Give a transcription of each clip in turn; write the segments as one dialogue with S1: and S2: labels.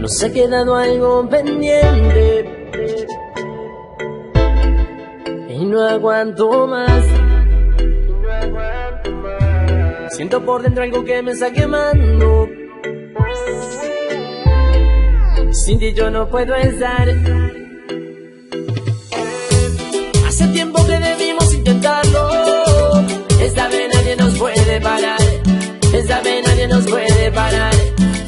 S1: Nos ha quedado algo pendiente y no aguanto más. Siento por dentro algo que me está quemando. Sin ti yo no puedo estar. Hace tiempo que debimos intentarlo. Esta vez nadie nos puede parar. Esta vez nadie nos puede parar.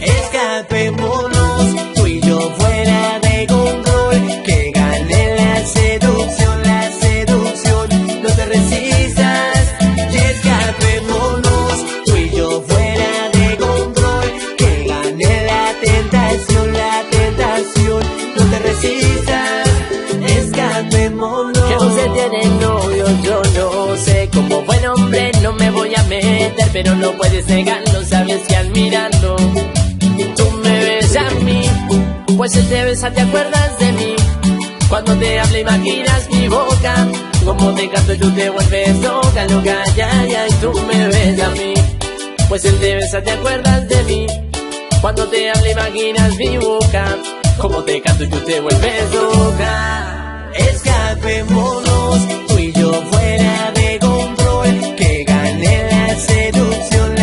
S2: Escapémonos, tú y yo fuera de control. Que gane la seducción, no te resistas. Y escapémonos, tú y yo fuera de control. Que gane la tentación, no te resistas. Escapémonos.
S1: Que usted tiene novio, yo no sé. Como buen hombre no me voy a meter, pero no puedes negarlo, sabes que al mirarlo tú me ves a mí, pues él te besa, te acuerdas de mí. Cuando te hablo imaginas mi boca, como te canto y tú te vuelves loca, loca, ya, y tú me ves a mí, pues él te besa, te acuerdas de mí. Cuando te hablo imaginas mi boca, como te canto y tú te vuelves loca.
S2: Escapémonos, tú y yo fuera de control. Que gane la seducción,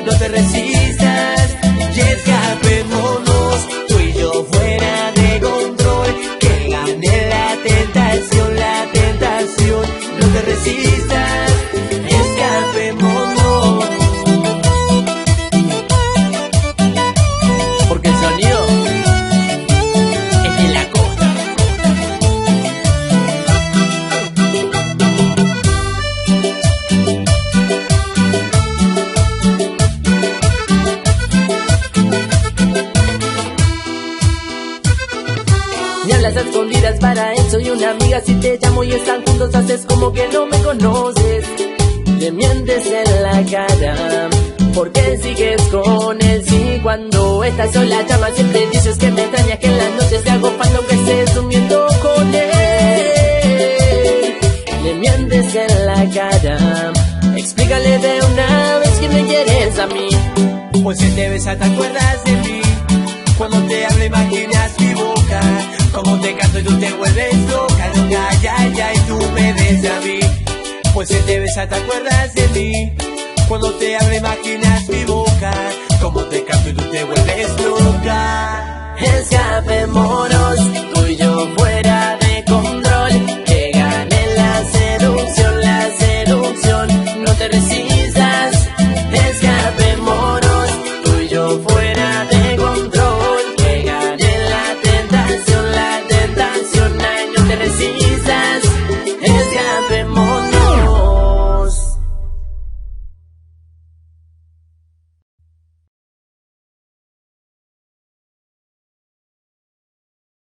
S2: no te resistas. Y escapémonos, tú y yo fuera de control. Que gane la tentación, no te resistas. Escapémonos.
S1: Porque el sonido es de la costa. Me hablas a escondidas, para él soy una amiga. Si te llamo y están juntos haces como que no me conoces. Le mientes en la cara, ¿por qué sigues con él? Si cuando estás sola llamas siempre dices que me extrañas, que en las noches te hago falta aunque estés durmiendo con él. Le mientes en la cara, explícale de una vez que me quieres a mí.
S2: Pues él te besa, te acuerdas de mí. Cuando te hablo imaginas mi boca, como te canto y tú te vuelves loca, ya, y tú me ves a mí. Pues él te besa, te acuerdas de mí. Cuando te hablo imaginas mi boca,